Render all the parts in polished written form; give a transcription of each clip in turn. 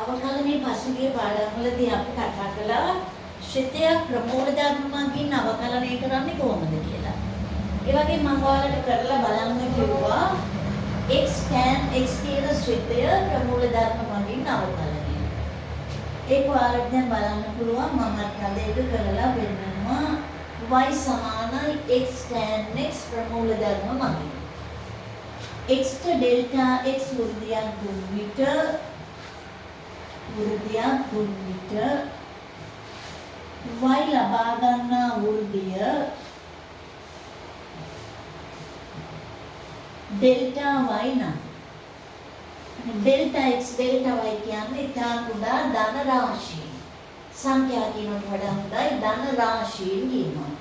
අවකලනයේ පසුගිය පාඩම්වලදී අපි කතා කළා ශ්‍රිතයක් ප්‍රමූල ධර්මකින් අවකලනය කරන්නේ කොහොමද කියලා. ඒ වගේ මම ඔයාලට කරලා බලන්න කිව්වා x tan x කියන ශ්‍රිතය ප්‍රමූල ධර්මකින් අවකලනය. ඒක ඔයාලට දැන් බලන්න පුළුවන් මම අද ඒක කරලා වෙන්නවා y සමානයි x tan x ප්‍රමූල ධර්මකින්. x delta x වෘද්ධියක් දුන් විට වෘද්ධියක් දුන් විට y ලබා ගන්නා වෘද්ධිය delta y නම් delta x delta y කියන්නේ ඉතා කුඩා ධන රාශිය. සංඛ්‍යා කියනට වඩා හොඳයි ධන රාශියෙන් කියනවා.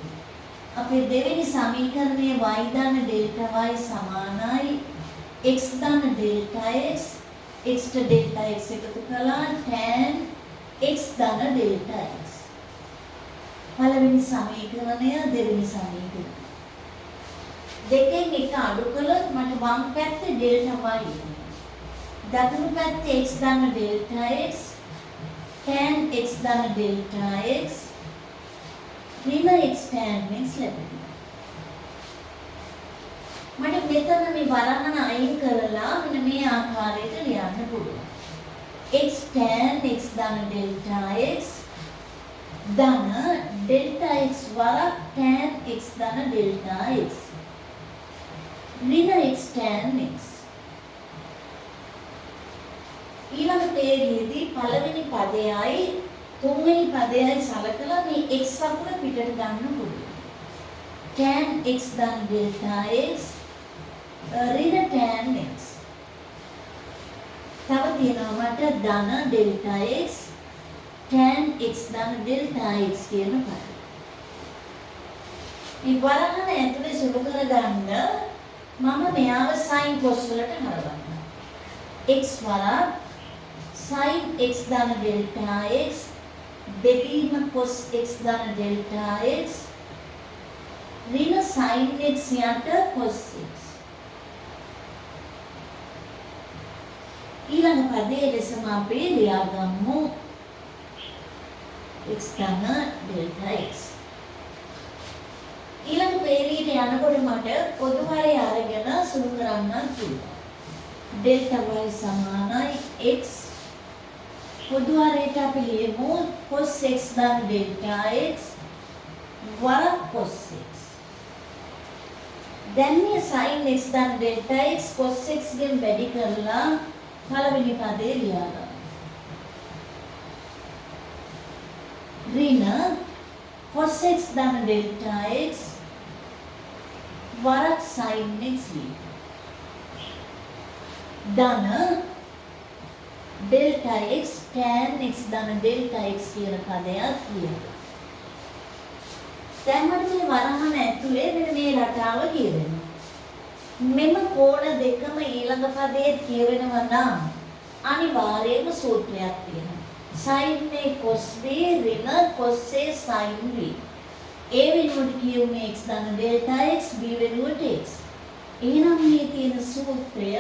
අපේ දෙවෙනි සමීකරණයේ y ධන delta y සමානයි x ධන delta x x to delta x එකතු කළා tan x ධන delta x. පළවෙනි සමීකරණය දෙවෙනි සමීකරණය. දෙකෙන් එක අඩු කළොත් මට වම් පැත්තේ delta y එනවා. දකුණු පැත්තේ x ධන delta x tan x ධන delta x ඍණ x tan x ලැබෙනවා. මට මෙතන මේ වරහන අයින් කරලා මෙන්න මේ ආකාරයට ලියන්න පුළුවන්. x tan x ධන delta x ධන delta x වරක් tan x ධන delta x ඍණ x tan x. ඊළඟ පේළියේදී පළවෙනි පදයයි තුන්වෙනි පදයයි සලකලා මේ x අකුර පිටට ගන්න පුළුවන්. tan x ධන delta x ඍණ tan x. තව තියෙනවා මට ධන delta x tan x ධන delta x කියන පද. මේ වරහන ඇතුලේ සුළු කරගන්න මම මෙයාව sin cos වලට හරවන්නම්. x වරක් sin x ධන delta x බෙදීම cos x ධන delta x ඍණ sin x යට cos x. ඊළඟ පදයේ ලෙසම අපි ලියාගමු x ධන delta x. ඊළඟ පේළියට යනකොට මට පොදු හරය අරගෙන සුළු කරන්න පුළුවන්. delta y සමානයි x පොදු හරයට අපි ලියමු cos x ධන delta x වරක් cos x. දැන් මේ sin x ධන delta x cos x ගෙන් වැඩි කරලා පළවෙනි පදේ ලියාගන්න. ඍණ cos x ධන delta x වරක් sin x ධන delta x tan x ධන delta x කියන පදයක් ලියන්න. දැන් මට මේ වරහන ඇතුලේ මෙන්න මේ රටාව කියවෙනවා. මෙම කෝණ දෙකම ඊළඟ පදයේ කියවෙනවා නම් අනිවාර්යයෙන්ම සූත්‍රයක් තියෙනවා. sin a cos b ඍණ cos a sin b. a වෙනුවට කියුනේ x ධන delta x b වෙනුවට x. එහෙනම් මේ තියෙන සූත්‍රය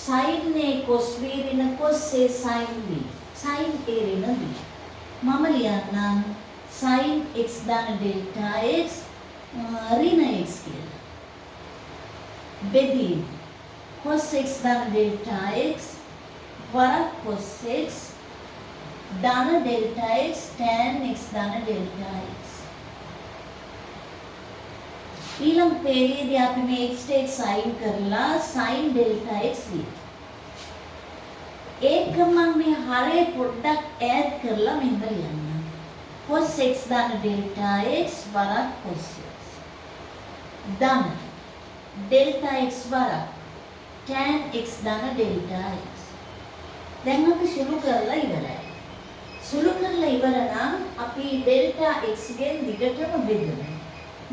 sin a cos b ඍණ cos a sin b. sin a ඍණ b. මම ලියන්නම් sin x ධන delta x ඍණ x කියලා. බෙදීම cos x ධන delta x වරක් cos x ධන delta x tan x ධන delta x. ඊළඟ පේළියේදී අපි මේ x x අයින් කරලා sin delta x ලියමු. ඒක මම මේ හරය පොඩ්ඩක් ඈඩ් කරලා මෙහෙම ලියන්නම්. cos x ධන delta x වරක් cos x ධන delta x වරක් tan x ධන delta x. දැන් අපි සුළු කරලා ඉවරයි. සුළු කරලා ඉවර නම් අපි delta x ගෙන් දිගටම බෙදමු.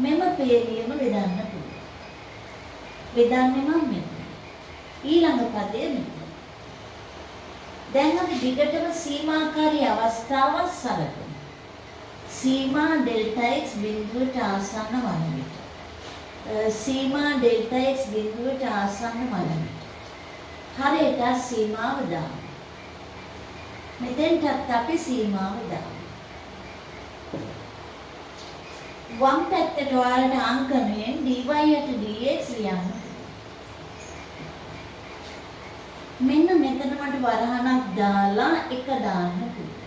මෙම පේළියම බෙදන්න පුළුවන්. බෙදන්නේ මම මෙතන. ඊළඟ පදය මෙතන. දැන් අපි දිගටම සීමාකාරී අවස්ථාවක් සලකමු. සීමා delta x බිඳුවට ආසන්න වන විට. සීමා delta x බිඳුවට ආසන්න වන විට. හරියට සීමාව දාන්න. මෙතෙන්ටත් අපි සීමාව දාමු. වම් පැත්තට ඔයාලට අංකණයෙන් dy යට dx ලියන්න. මෙන්න මෙතන මට වරහණක් දාලා එක දාන්න පුළුවන්.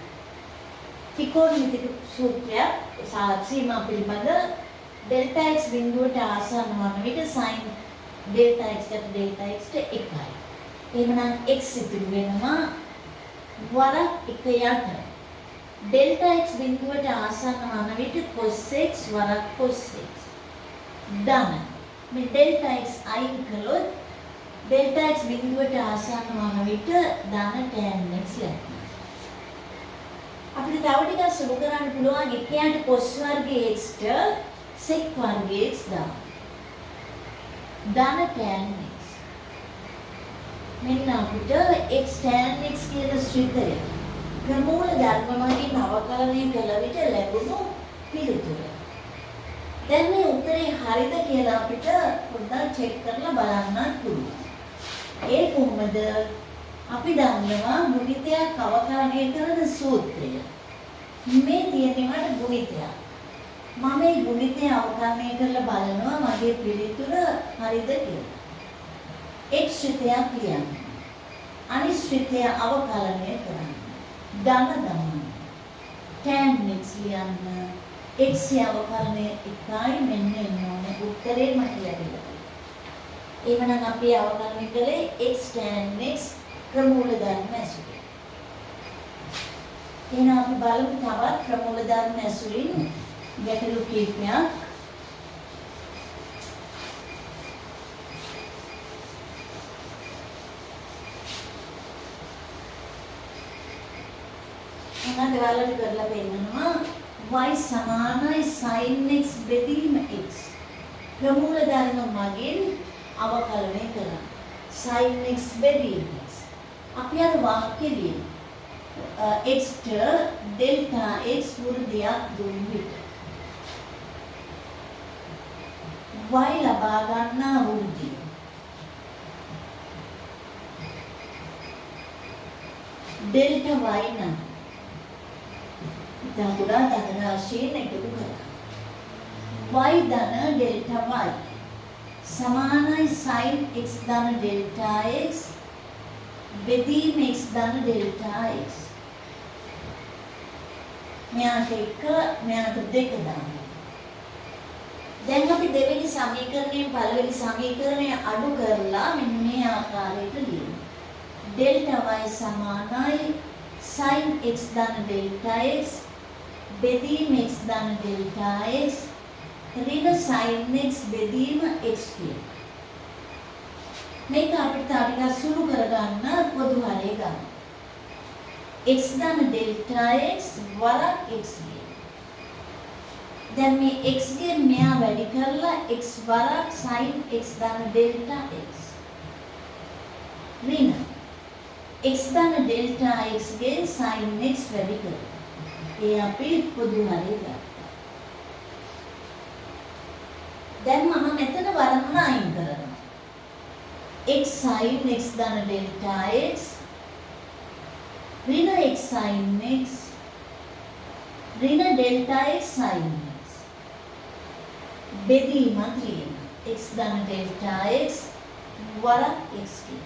ත්‍රිකෝණමිතික සූත්‍රය සීමා පිළිබඳ delta x බිඳුවට ආසන්න වන විට sin delta x ට 1යි. එහෙනම් x ඉතුරු වෙනවා වරක් 1 යට delta x බිඳුවට ආසන්න වන විට cos x වරක් cos x ධන මේ delta x අයින් කළොත් delta x බිඳුවට ආසන්න වන විට ධන tan x ලැබෙනවා. අපිට තව ටිකක් සුළු කරන්න පුළුවන් එකයට cos වර්ගයේ x ට sec වර්ගයේ x දාන්න. ධන tan x. මෙන්න අපිට x tan x කියන ශ්‍රිතය ප්‍රමූල ධර්ම වලින් අවකලනය කළ විට ලැබුණු පිළිතුර. දැන් මේ උත්තරේ හරිද කියලා අපිට පොඩ්ඩක් චෙක් කරලා බලන්න පුළුවන්. ඒ කොහොමද? අපි දන්නවා ගුණිතයක් අවකලනය කරන සූත්‍රය. මේ තියෙනවට ගුණිතයක්. මම මේ ගුණිතය අවකලනය කරලා බලනවා මගේ පිළිතුර හරිද කියලා. x ශ්‍රිතයක් ලියන්න. අනිත් ශ්‍රිතය අවකලනය කරන්න. ධන දමන්න. tan x ලියන්න. x අවකලනය 1යි මෙන්න එන්න ඕනේ. උත්තරේ මට ලැබිලා. එවනම් අපි අවකලනය කළේ x tan x ප්‍රමූල ධර්ම ඇසුරින්. එහෙනම් අපි බලමු තවත් ප්‍රමූල ධර්ම ඇසුරින් ගැටලු කීපයක්. මම දෙවලට කරලා පෙන්නනවා y සමානයි sin x බෙදීම x. ප්‍රමූල ධර්ම මගින් අවකලනය කරන්න. sin x බෙදීම x. අපි අර වාක්‍ය ලියමු. x ට delta x වෘද්ධියක් දුන් විට y ලබා ගන්නා වෘද්ධිය delta y නම් දකුණා ධන රාශියෙන් එකතු කරා. y ධන delta y සමානයි sin x ධන delta x බෙදීම x ධන delta x. මෙයාට 1 මෙයාට 2 දාන්න. දැන් අපි දෙවෙනි සමීකරණයෙන් පළවෙනි සමීකරණය අඩු කරලා මෙන්න මේ ආකාරයට ලියමු. delta y සමානයි sin x ධන delta x බෙදීම x ධන delta x ඍණ sin x බෙදීම x කියන. මේක අපිට ටිකක් සුළු කරගන්න පොදු හරය ගන්න. x ධන delta x වරක් x කියන. දැන් මේ x ගෙන් මෙයා වැඩි කරලා x වරක් sin x ධන delta x ඍණ x ධන delta x ගෙන් sin x වැඩි කරලා ඒ අපි පොදු හරය ගත්තා. දැන් මම මෙතන වර්ණන අයින් කරනවා. x sin x ධන delta x ඍණ x sin x ඍණ delta x sin x බෙදීමක් ලියන x ධන delta x වරක් x කියන.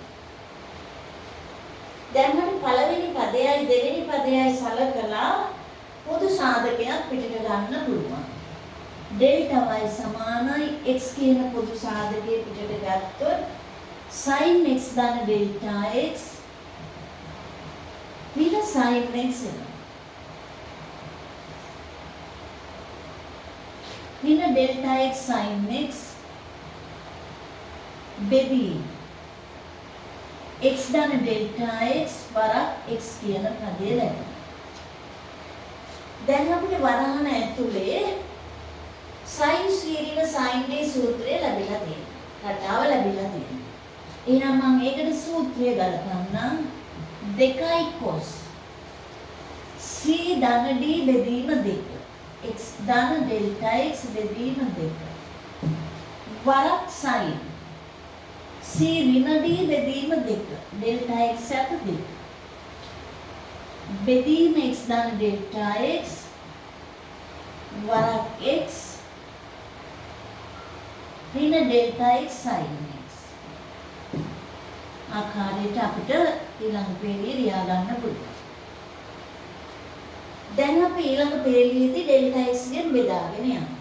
දැන් මම පළවෙනි පදයයි දෙවෙනි පදයයි සලකලා පොදු සාධකයක් පිටට ගන්න පුළුවන්. delta y සමානයි x කියන පොදු සාධකයේ පිටට ගත්තොත් sin x ධන delta x ඍණ sin x ඍණ delta x sin x බෙදීම x ධන delta x වරක් x කියන පදය ලැබෙනවා. දැන් අපිට වරහණ ඇතුලේ sin c ඍණ sin d සූත්‍රය ලැබිලා තියෙනවා. රටාව ලැබිලා තියෙනවා. එහෙනම් මම ඒකට සූත්‍රය ගලපන්නම්. 2 cos c ධන d බෙදීම 2 x ධන delta x බෙදීම 2 වරක් sin c ඍණ d බෙදීම 2 delta x 2 බෙදීම x දාන delta x වරක් x ඍණ delta x sin x ආකාරයට අපිට ඊළඟ පේළිය ලියා ගන්න පුළුවන්. දැන් අපි ඊළඟ පේළියේදී delta x ගෙන් බෙදාගෙන යනවා.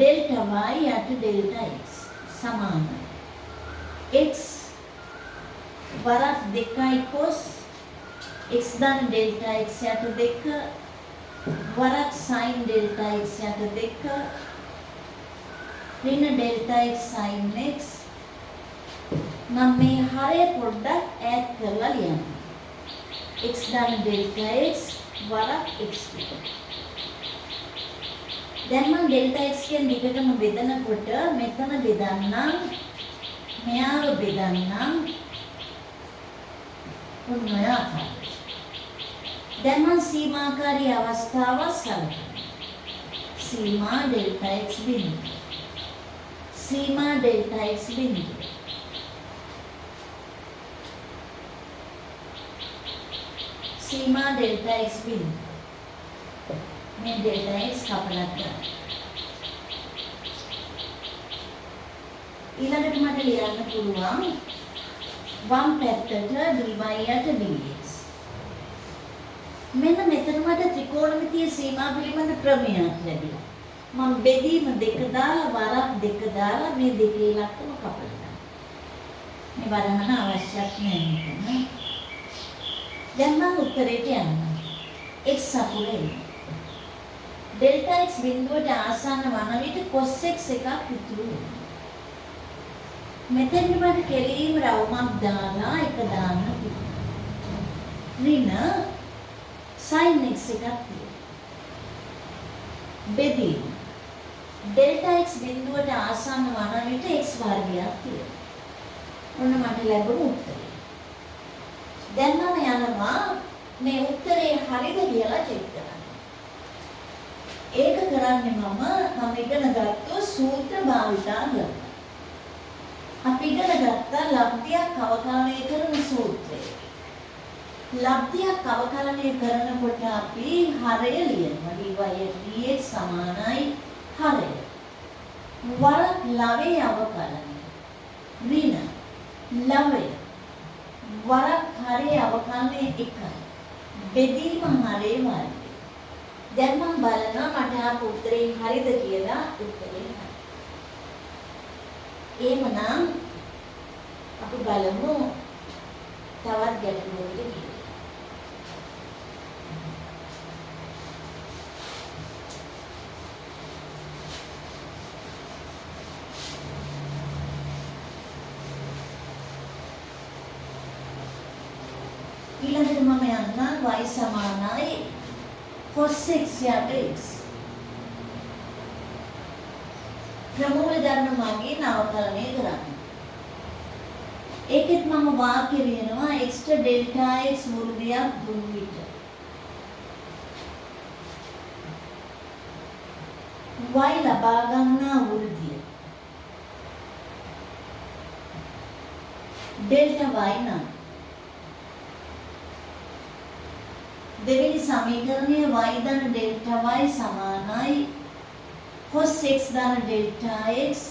delta y යට delta x සමානයි x වරක් 2 cos x දාන delta x යට 2 වරක් sin delta x යට 2 ඍණ delta x sin x මම මේ හරය පොඩ්ඩක් ඈඩ් කරලා ලියන්න. x දාන delta x වරක් x දැන් මම delta x කියන දිගටම බෙදනකොට මෙතන බෙදන්නම් මෙයාව බෙදන්නම් ඔන්න ඔය ආකාරයට. දැන් මම සීමාකාරී අවස්ථාව සලකනවා. සීමා delta x බිඳුව. සීමා delta x බිඳුව. සීමා delta x බිඳුව. මේ delta x කපලා ගන්න. ඊළඟට මට ලියන්න පුළුවන් වම් පැත්තට dy යට dx. මෙන්න මෙතන මට ත්‍රිකෝණමිතිය සීමා පිළිබඳ ප්‍රමේයයක් ලැබිලා. මම බෙදීම දෙක දාලා වරක් දෙක දාලා මේ දෙකේ ඉලක්කම කපලා ගන්නවා. මේ වරහන අවශ්‍යත් නැහැ. දැන් මම උත්තරේට යනවා. x සපුරේ delta x බිඳුවට ආසන්න වන විට cos x එකක් ඉතුරු වෙනවා. මෙතෙන් මට කෙලීම රවුමක් දාලා එක දාන්න පුළුවන්. ඍණ sin x එකක් තියෙනවා. බෙදීම delta x බිඳුවට ආසන්න වන විට x වර්ගයක් තියෙනවා. ඔන්න මට ලැබුණු උත්තරය. දැන් මම යනවා මේ උත්තරේ හරිද කියලා චෙක් කරන්න. ඒක කරන්නේ මම ඉගෙන ගත්ත සූත්‍ර භාවිතා කරලා. අපි ඉගෙන ගත්තා ලබ්ධියක් අවකලනය කරන සූත්‍රය. ලබ්ධියක් අවකලනය කරනකොට අපි හරය ලියනවා. dy dx සමානයි හරය. වරක් ලවයේ අවකලනය. ඍණ ලවය. වරක් හරයේ අවකලනය 1යි. බෙදීම හරේ වර්ගය. දැන් මම බලනවා මට ආපු උත්තරේ හරිද කියලා. උත්තරේ හරි. එහෙමනම් අපි බලමු තවත් ගැටලුවකට කියලා. ඊළඟට මම යන්නම් y සමානයි cos x යට x. ක්‍රමවල ධර්ම මාර්ගයෙන් අවකලනය කරන්න. ඒකෙත් මම වාක්‍ය ලියනවා x ට delta x වෘද්ධියක් දුන් විට y ලබා ගන්නා වෘද්ධිය delta y නම් දෙවෙනි සමීකරණය y ධන delta y සමානයි cos x ධන delta x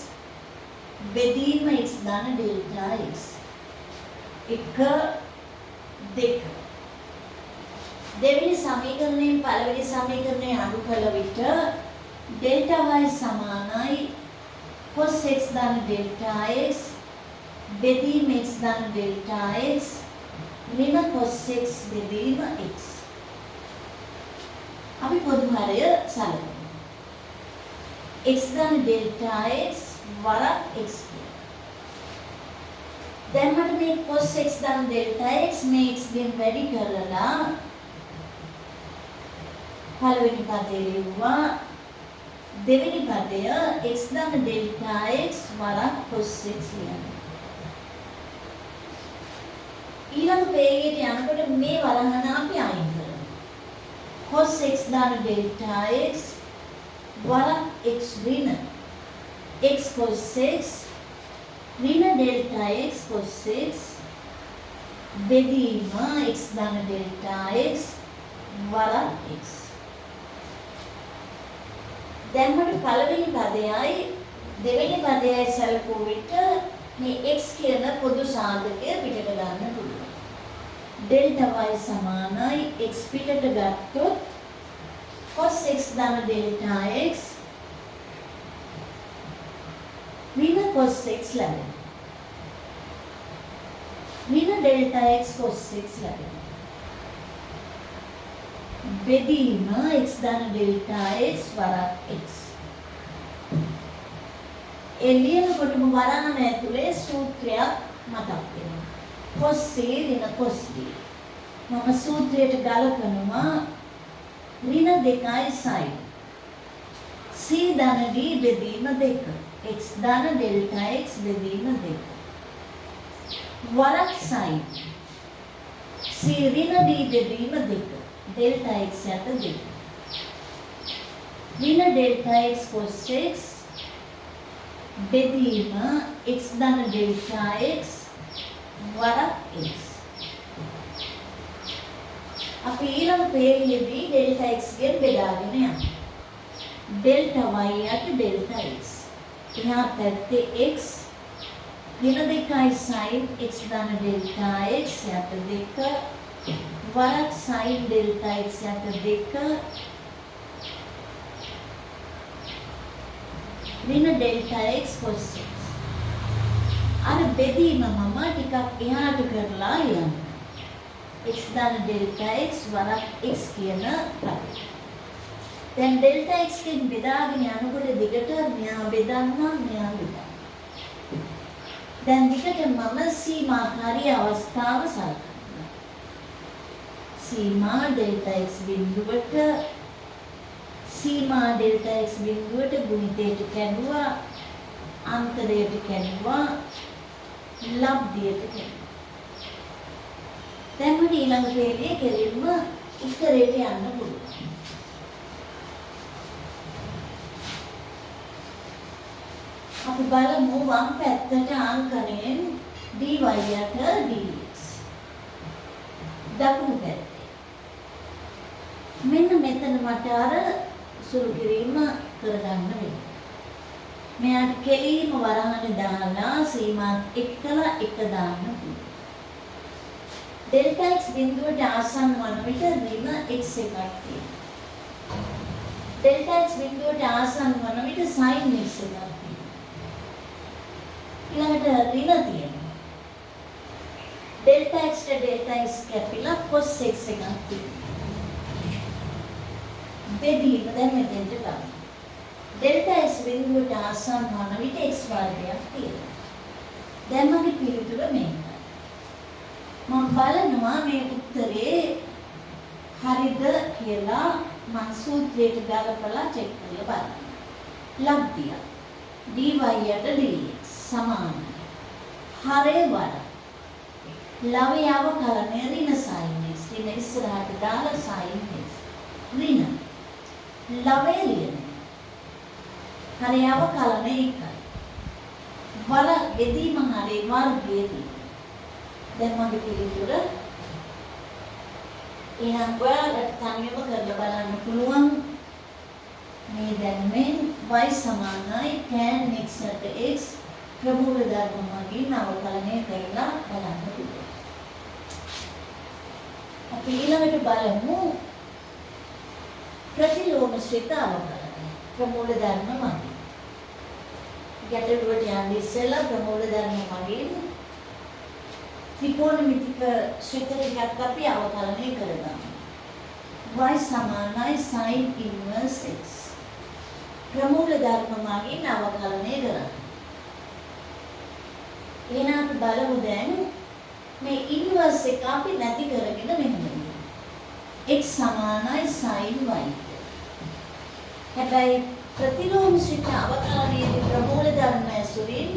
බෙදීම x ධන delta x 1 2 දෙවෙනි සමීකරණයෙන් පළවෙනි සමීකරණය අඩු කළ විට delta y සමානයි cos x ධන delta x බෙදීම x ධන delta x ඍණ cos x බෙදීම x. අපි පොදු හරය සලකමු. x ධන delta x වරක් x කියලා. දැන් මට මේ cos x ධන delta x මේ x ගෙන් වැඩි කරලා පළවෙනි පදේ ලියුවා. දෙවෙනි පදය x ධන delta x වරක් cos x ලියනවා. ඊළඟ පේළියට යනකොට මේ වරහන අපි අයින් කරනවා. cos x ධන delta x වරක් x ඍණ x cos x ඍණ delta x cos x බෙදීම x ධන ඩෙල්ටා x වරක් x. දැන් මට පළවෙනි පදයයි දෙවෙනි පදයයි සැලකුව විට මේ x කියන පොදු සාධකය පිටට ගන්න පුළුවන්. ඩෙල්ටා y සමානයි x පිටට ගත්තොත් cos x ධන ඩෙල්ටා x ඍණ cos x ලැබෙනවා. ඍණ ඩෙල්ටා x cos x ලැබෙනවා. බෙදීම x ධන ඩෙල්ටා x වරක් x. එළියනකොටම වරහන ඇතුලේ සූත්‍රයක් මතක් වෙනවා. cos c ඍණ cos d. මම සූත්‍රයට ගලපනවා ඍණ 2යි sin. c ධන d බෙදීම 2. x ධන ඩෙල්ටා x බෙදීම 2. වරක් sin. c ඍණ d බෙදීම 2. ඩෙල්ටා x යට 2. ඍණ ඩෙල්ටා x cos x බෙදීම x ධන ඩෙල්ටා x වරක් x. අපි ඊළඟ පේළියේදී ඩෙල්ටා x ගෙන් බෙදාගෙන යනවා. ඩෙල්ටා y යට ඩෙල්ටා x. එහා පැත්තේ x ඍණ 2යි sin x ධන ඩෙල්ටා x යට 2 වරක් sin ඩෙල්ටා x යට 2 ඍණ ඩෙල්ටා x cos x. අර බෙදීම මම ටිකක් එහාට කරලා යන්න. x ධන ඩෙල්ටා x වරක් x කියන පදේ. දැන් ඩෙල්ටා x කෙන් බෙදාගෙන යනකොට දිගට මෙයා බෙදන්නම් මෙයා බෙදන්න. දැන් දිගට මම සීමාකාරී අවස්ථාව සලකනවා. සීමා ඩෙල්ටා x බිඳුවට සීමා ඩෙල්ටා x බිඳුවට ගුණිතයට කැඩුවා අන්තරයට කැඩුවා ලබ්ධියට කැඩුවා. දැන් මට ඊළඟ පේළියේ කෙලින්ම උත්තරයට යන්න පුළුවන්. අපි බලමු වම් පැත්තට අංකණයෙන් dy යට dx. දකුණු පැත්තේ. මෙන්න මෙතන මට අර සුළු කිරීම කරගන්න වෙනවා. මෙයාට කෙලින්ම වරහන දාලා සීමාත් එක්කලා එක දාන්න පුළුවන්. ඩෙල්ටා x බිඳුවට ආසන්න වන විට ඍණ x එකක් තියෙනවා. ඩෙල්ටා x බිඳුවට ආසන්න වන විට sin x එකක් තියෙනවා. ඊළඟට ඍණ තියෙනවා. ඩෙල්ටා x ට ඩෙල්ටා x කැපිලා cos x එකක් තියෙනවා. බෙදීම දැන් මෙතෙන්ට ගන්න. ඩෙල්ටා x බිඳුවට ආසන්න වන විට x වර්ගයක් තියෙනවා. දැන් මගේ පිළිතුර මේකයි. මම බලනවා මේ උත්තරේ හරිද කියලා මම සූත්‍රයට ගලපලා චෙක් කරලා බලන්න. ලබ්ධිය dy යට dx සමානයි. හරේ වර. ලවයේ අවකලනය ඍණ sin x. ඍණ ඉස්සරහට දාලා sin x. ඍණ. ලවයේ ලියන. හරේ අවකලනය එකයි. වර බෙදීම හරේ වර්ගයේදී. දැන් මගේ පිළිතුර එහෙනම් ඔයාලට තනියම කරලා බලන්න පුළුවන්. මේ දැනුමෙන් y සමානයි tan x ට x ප්‍රමූල ධර්ම මගින් අවකලනය කරලා බලන්න පුළුවන්. අපි ඊළඟට බලමු ප්‍රතිලෝමශ්‍රිත අවකලනය ප්‍රමූල ධර්ම මගින්. ගැටලුවට යන්නේ ඉස්සෙල්ලා ප්‍රමූල ධර්ම මගින් ත්‍රිකෝණමිතික ශ්‍රිත ටිකක් අපි අවකලනය කරගමු. y සමානයි sin inverse x. ප්‍රමූල ධර්ම මගින් අවකලනය කරමු. එහෙනම් අපි බලමු දැන් මේ ඉන්වර්ස් එක අපි නැති කරගෙන මෙහෙම x සමානයි sin y. හැබැයි ප්‍රතිලෝමශ්‍රිත අවකලනයේදී ප්‍රමූල ධර්ම ඇසුරින්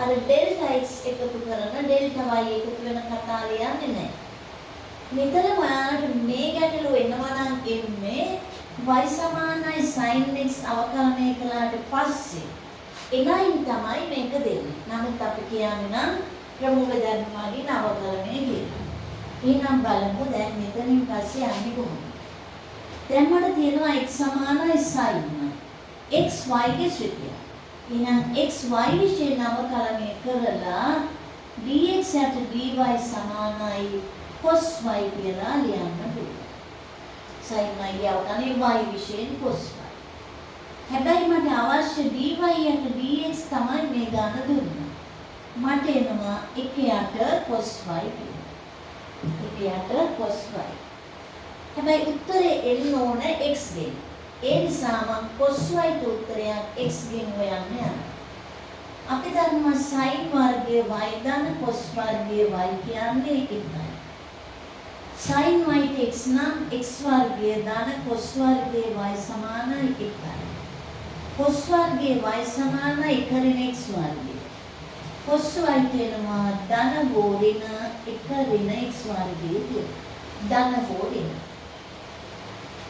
අර ඩෙල්ටා x එකතු කරන ඩෙල්ටා y එකතු වෙන කතාව ලියන්නේ නැහැ. මෙතන ඔයාලට මේ ගැටලුව එනවා නම් එන්නේ y සමානයි sin x අවකලනය කළාට පස්සේ එනයින් තමයි මේක දෙන්නේ. නමුත් අපි කියන්නේ නම් ප්‍රමූල ධර්ම වලින් අවකලනය කියලා. එහෙනම් බලමු දැන් මෙතනින් පස්සේ යන්නේ කොහොමද? දැන් මට තියෙනවා x සමානයි sin x y ගේ ශ්‍රිතය. එහෙනම් x y විෂය නවකලනය කරලා dx යට dy සමානයි cos y කියලා ලියන්න පුළුවන්. sin y යවන්නේ y විෂයෙන් cos y. හැබැයි මට අවශ්‍ය dy යට dx තමයි මේ ගන්න දුන්නා. මට එනවා 1 යට cos y කියලා. 1 යට cos y. හැබැයි උත්තරේ එන්න ඕන x ගෙන්. ඒ නිසා මම cos y ට උත්තරයක් x ගෙන් හොයන්න යනවා. අපි දන්නවා sin වර්ගයේ y ධන cos වර්ගයේ y කියන්නේ එකයි. sin y ට x නම් x වර්ගයේ ධන cos වර්ගයේ y සමානයි එකයි. cos වර්ගයේ y සමානයි 1 ඍණ x වර්ගය. cos y ට එනවා ධන හෝ ඍණ 1 ඍණ x වර්ගය කියලා. ධන හෝ ඍණ.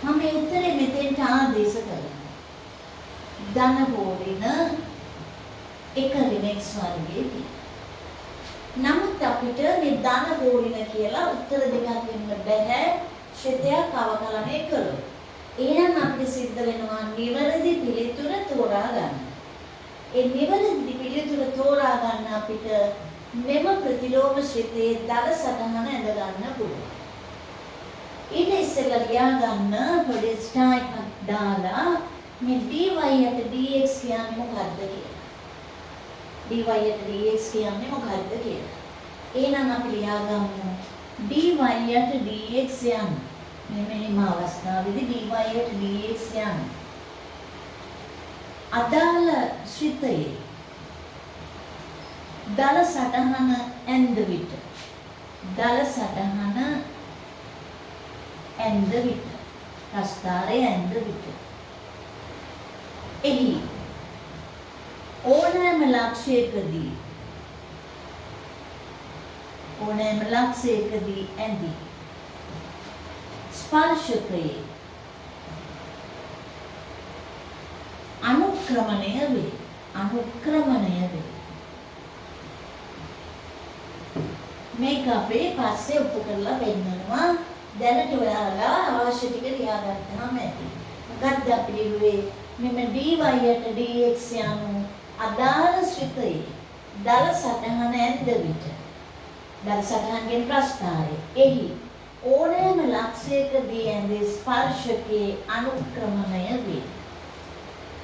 මම මේ උත්තරේ මෙතෙන්ට ආදේශ කරනවා. ධන හෝ ඍණ 1 ඍණ x වර්ගයේදී. නමුත් අපිට මේ ධන හෝ ඍණ කියලා උත්තර දෙකක් දෙන්න බැහැ ශ්‍රේතයක් අවකලනය කළොත්. එහෙනම් අපිට සිද්ධ වෙනවා නිවැරදි පිළිතුර තෝරා ගන්න. ඒ නිවැරදි පිළිතුර තෝරා ගන්න අපිට මෙම ප්‍රතිලෝම ශ්‍රේතයේ දල සටහන ඇඳ ගන්න පුළුවන්. ඊට ඉස්සෙල්ලා ලියා ගන්න පොඩි ස්ටාර් එකක් දාලා මේ dy යට dx කියන්නේ මොකක්ද කියලා. dy යට dx කියන්නේ මොකක්ද කියලා. එහෙනම් අපි ලියා ගමු dy යට dx යන්නේ. මෙන්න මේ අවස්ථාවේදී dy යට dx යන්නේ. අදාළ ශ්‍රිතයේ දල සටහන ඇඳ විට ප්‍රස්ථාරය ඇඳ විට එහි ඕනෑම ලක්ෂයකදී ඇඳි ස්පර්ශකයේ අනුක්‍රමණය වේ. මේක අපේ පස්සේ ඔප්පු කරලා පෙන්නනවා. දැනට ඔයාලා අවශ්‍ය ටික ලියාගත්තාම ඇති. මොකක්ද අපි ලිව්වේ? මෙන්න dy යට dx යනු අදාළ ශ්‍රිතයේ දල සටහන ඇඳ විට දල සටහනගෙන් ප්‍රස්ථාරය එහි ඕනෑම ලක්ෂයකදී ඇඳේ ස්පර්ශකයේ අනුක්‍රමණය වේ.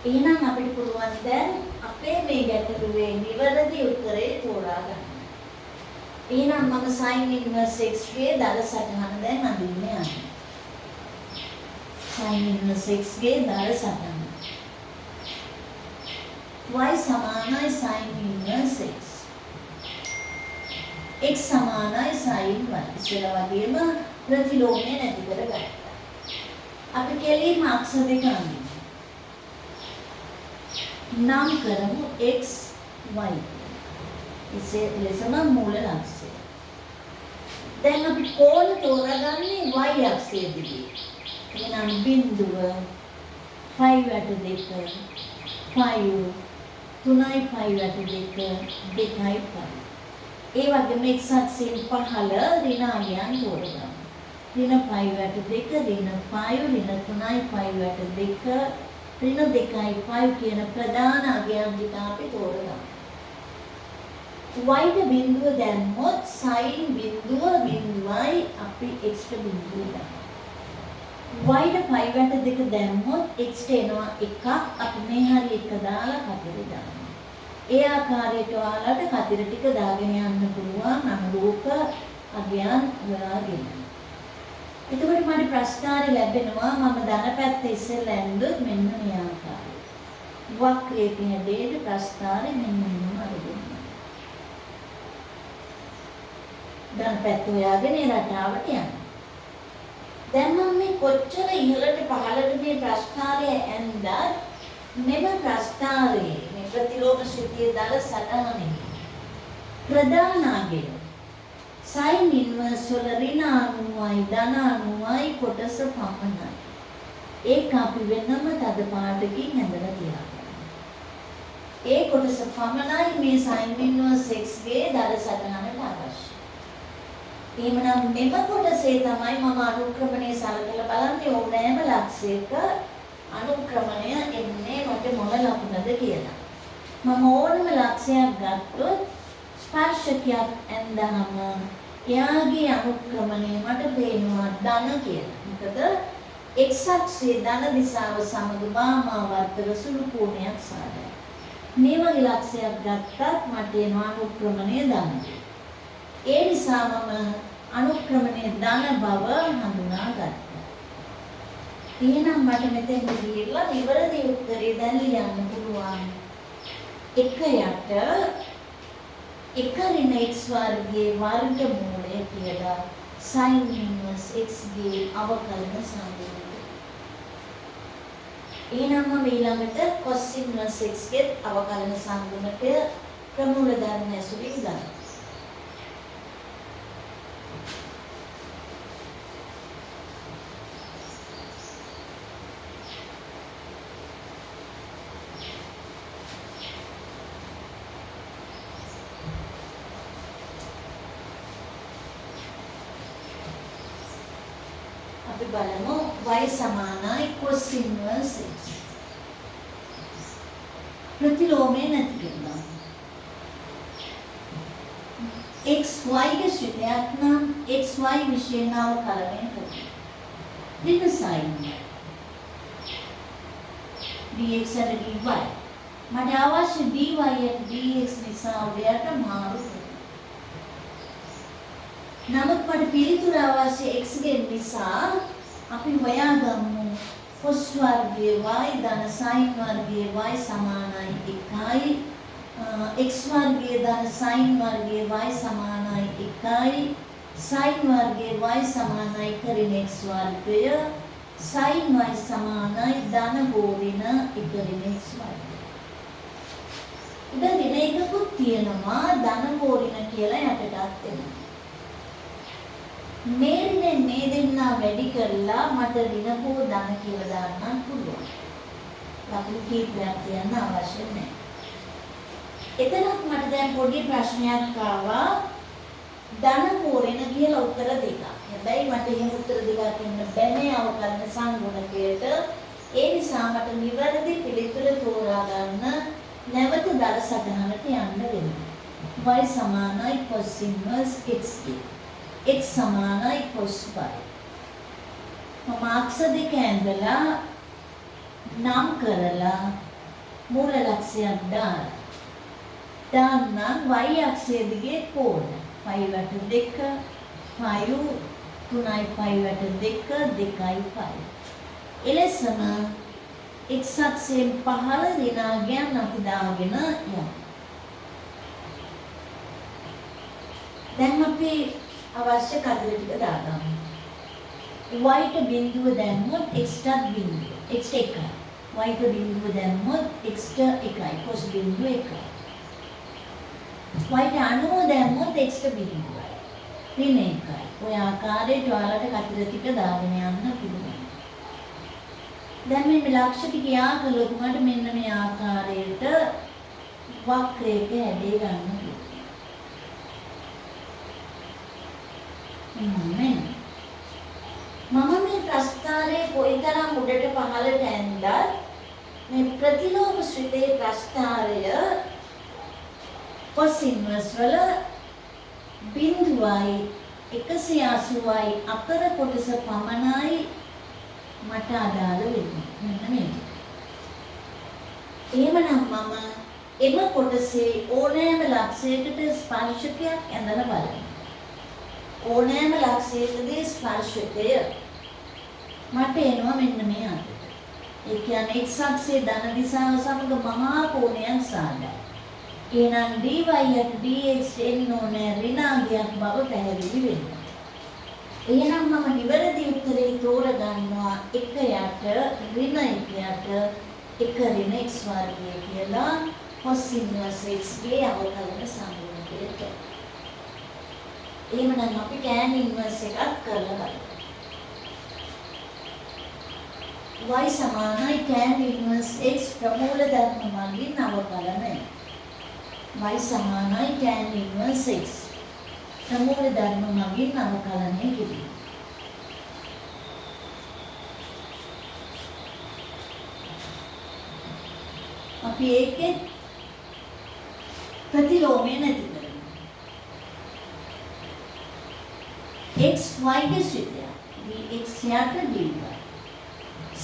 එහෙනම් අපිට පුළුවන් දැන් අපේ මේ ගැටලුවේ නිවැරදි උත්තරේ තෝරා ගන්න. එහෙනම් මම sin inverse x ගේ දල සටහන දැන් අඳින්න යනවා. sin inverse x ගේ දල සටහන. y සමානයි sin inverse x. x සමානයි sin y. ඉස්සෙල්ලා වගේම ප්‍රතිලෝමය නැති කරගත්තා. අපි කෙලින්ම අක්ෂර දෙක අඳිමු. නම් කරමු x y. ඉසේ ලෙසම මූල ලක්ෂය. දැන් අපි කෝණ තෝරාගන්නේ y අක්ෂයේ දිගේ. එහෙනම් බිඳුව 5/2 5 3යි 5/2 2යි 5. ඒ වගේම x අක්ෂයෙන් පහළ ඍණාංගයන් තෝරගමු. ඍණ 5/2 ඍණ 5 ඍණ 3යි 5/2 ඍණ 2යි 5 කියන ප්‍රධාන අගයන් දෙක අපි තෝරගමු. y ට බිඳුව දැම්මොත් sin බිඳුවයි අපි x ට බිඳුව දානවා. y ට 5/2 දැම්මොත් x ට එනවා 1ක් අපි මේ හරිය එක දාලා කතරේ දානවා. ඒ ආකාරයට ඔයාලට කතර ටික දාගෙන යන්න පුළුවන් අනුරූප අගයන් හොයාගෙන. එතකොට මට ප්‍රස්ථාරය ලැබෙනවා මම ධන පැත්ත ඉස්සෙල්ලා ඇඳුත් මෙන්න මේ ආකාරයට. වක්‍රයේ තියෙන දෙයට ප්‍රස්ථාරය මෙන්න මෙහෙම අරගෙන. ධන පැත්ත හොයාගෙන ඒ රටාවට යනවා. දැන් මම මේ කොච්චර ඉහළට පහළට මේ ප්‍රස්ථාරය ඇඳත් මෙම ප්‍රස්ථාරයේ මේ ප්‍රතිලෝම ශ්‍රිතයේ දල සටහනේ ප්‍රධාන අගය sin inverse වල ඍණ 90යි ධන 90යි කොටස පමණයි. ඒක අපි වෙනම තද පාටකින් ඇඳලා තියාගන්න. ඒ කොටස පමණයි මේ sin inverse x ගේ දල සටහනට අවශ්‍ය. එහෙමනම් මෙම කොටසේ තමයි මම අනුක්‍රමණය සලකලා බලන්නේ ඕනෑම ලක්ෂයක අනුක්‍රමණය එන්නේ මට මොන ලකුණද කියලා. මම ඕනම ලක්ෂයක් ගත්තොත් ස්පර්ශකයක් ඇන්දාම එයාගේ අනුක්‍රමණය මට පේනවා ධන කියලා. මොකද x අක්ෂයේ ධන දිශාව සමග වාමාවර්තක සුළු කෝණයක් සාදයි. මේ වගේ ලක්ෂයක් ගත්තත් මට එනවා අනුක්‍රමණය ධන. ඒ නිසා මම අනුක්‍රමණය ධන බව හඳුනා ගත්තා. එහෙනම් මට මෙතෙන් ගිහිල්ලා නිවැරදි උත්තරේ දැන් ලියන්න පුළුවන්. 1 ऋण x වර්ගයේ වර්ගමූලය කියලා sin inverse x ගේ අවකලන සම්බන්ධය. එහෙනම් මම ඊළඟට cos inverse x ගේ අවකලන සම්බන්ධය ප්‍රමූල ධර්ම ඇසුරින් ගන්නවා. අපි බලමු y සමානයි cos inverse x. ප්‍රතිලෝමය නැති කරනවා. x y ගේ ශ්‍රේණියක් නම් x y විශේෂ අවකලනය කරනවා. ඍණ sin dx and dy. මට අවශ්‍ය dy and dx නිසා ඔයාට මාරු කරනවා. නමුත් මට පිළිතුර අවශ්‍ය x ගේ නිසා අපි හොයාගමු cos වර්ගයේ y ධන sin වර්ගයේ y සමානයි 1යි x වර්ගයේ ධන sin වර්ගයේ y සමානයි 1යි sin වර්ගයේ y සමානයි ඍණ x වර්ගය sin y සමානයි ධන ඍණ 1 ඍණ x වර්ගය. ඉතින් ඍණ එකකුත් තියෙනවා ධන ඍණ කියලා යටටත් එනවා. මේ ඍණෙන් මේ දෙන්නා වැඩි කරලා මට ඍණ හෝ ධන කියලා දාන්න පුළුවන්. ලකුණු කීපයක් තියන්න අවශ්‍ය නැහැ. එතනත් මට දැන් පොඩි ප්‍රශ්නයක් ආවා. ධන හෝ ඍණ කියලා උත්තර දෙකක්. හැබැයි මට එහෙම උත්තර දෙකක් එන්න බැහැ අවකලන සංගුණකයට. ඒ නිසා මට නිවැරදි පිළිතුර තෝරා ගන්න නැවත දල සටහනට යන්න වෙනවා. y සමානයි cos inverse x x සමානයි cos y. මම අක්ෂ දෙක ඇඳලා නම් කරලා මූල ලක්ෂයක් දාන්නම් y අක්ෂයේ දිගේ කෝණ 5/2 5 3/2 2/5. එලෙසම x අක්ෂයෙන් පහළ ඍණාංගයන් අපි දාගෙන යමු. දැන් අපි අවශ්‍ය කතර ටික දාගමු. y ට බිඳුව දැම්මොත් x ට බිඳුව. x ට 1යි. y ට බිඳුව දැම්මොත් x ට 1යි. cos බිඳුව 1යි. y ට 90 දැම්මොත් x ට බිඳුවයි. ඍණ 1යි. ඔය ආකාරයට ඔයාලට කතර ටික දාගෙන යන්න පුළුවන්. දැන් මේ ලක්ෂ ටික යා කළොත් මට මෙන්න මේ ආකාරයට වක්‍රයක හැඩය ගන්න පුළුවන්. මම මේ ප්‍රස්ථාරයේ කොයිතරම් උඩට පහළට ඇන්දත් මේ ප්‍රතිලෝම ශ්‍රිතේ ප්‍රස්ථාරය cos inverse වල බිඳුවයි 180යි අතර කොටස පමණයි මට අදාළ වෙන්නේ. මෙන්න මේක. එහෙමනම් මම එම කොටසේ ඕනෑම ලක්ෂයකට ස්පර්ශකයක් ඇඳලා බලනවා. ඕනෑම ලක්ෂයකදී ස්පර්ශකය මට එනවා මෙන්න මේ අතට. ඒ කියන්නේ x අක්ෂයේ ධන දිශාව සමග මහා කෝණයක් සාදයි. එහෙනම් dy and dx එන්න ඕනේ ඍණාංගයක් බව පැහැදිලි වෙනවා. එහෙනම් මම නිවැරදි උත්තරේ තෝරගන්නවා 1 යට ඍණ 1 යට 1 ඍණ x වර්ගය කියලා cos inverse x ගේ අවකලන සම්බන්ධයට. එහෙමනම් අපි tan inverse එකක් කරලා බලමු. y සමානයි tan inverse x ප්‍රමූල ධර්ම මගින් අවකලනය. y සමානයි tan inverse x. මූල ධර්ම මගින් අවකලනය කිරීම. අපි ඒකේ ප්‍රතිලෝමය නැති කරනවා. x y ගේ සිතය dx යට dy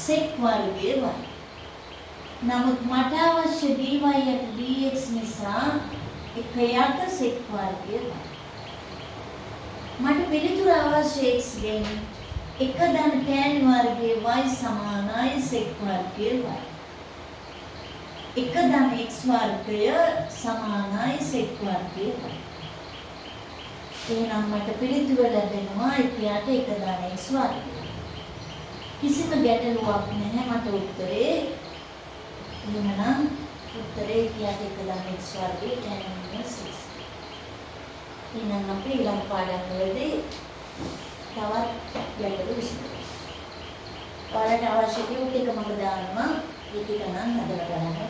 sec වර්ගයේ y. නමුත් මට අවශ්‍ය dy යට dx නිසා එක යට sec වර්ගයේ y. මට පිළිතුර අවශ්‍ය x ගෙන් එක ධන tan වර්ගයේ y සමානයි sec වර්ගයේ y. එක ධන x වර්ගය සමානයි sec වර්ගයේ y. එහෙනම් මට පිළිතුර ලැබෙනවා එක යට එක ධන x වර්ගය. කිසිම ගැටලුවක් නැහැ මට උත්තරේ. එහෙනම් උත්තරේ එක යට එක ධන x වර්ගය tan inverse x. එහෙනම් අපි ඊළඟ පාඩම් වලදී තවත් ගැටලු විසඳමු. ඔයාලට අවශ්‍ය ටික මම දානවා. ඒක ගණන් හදලා බලන්න.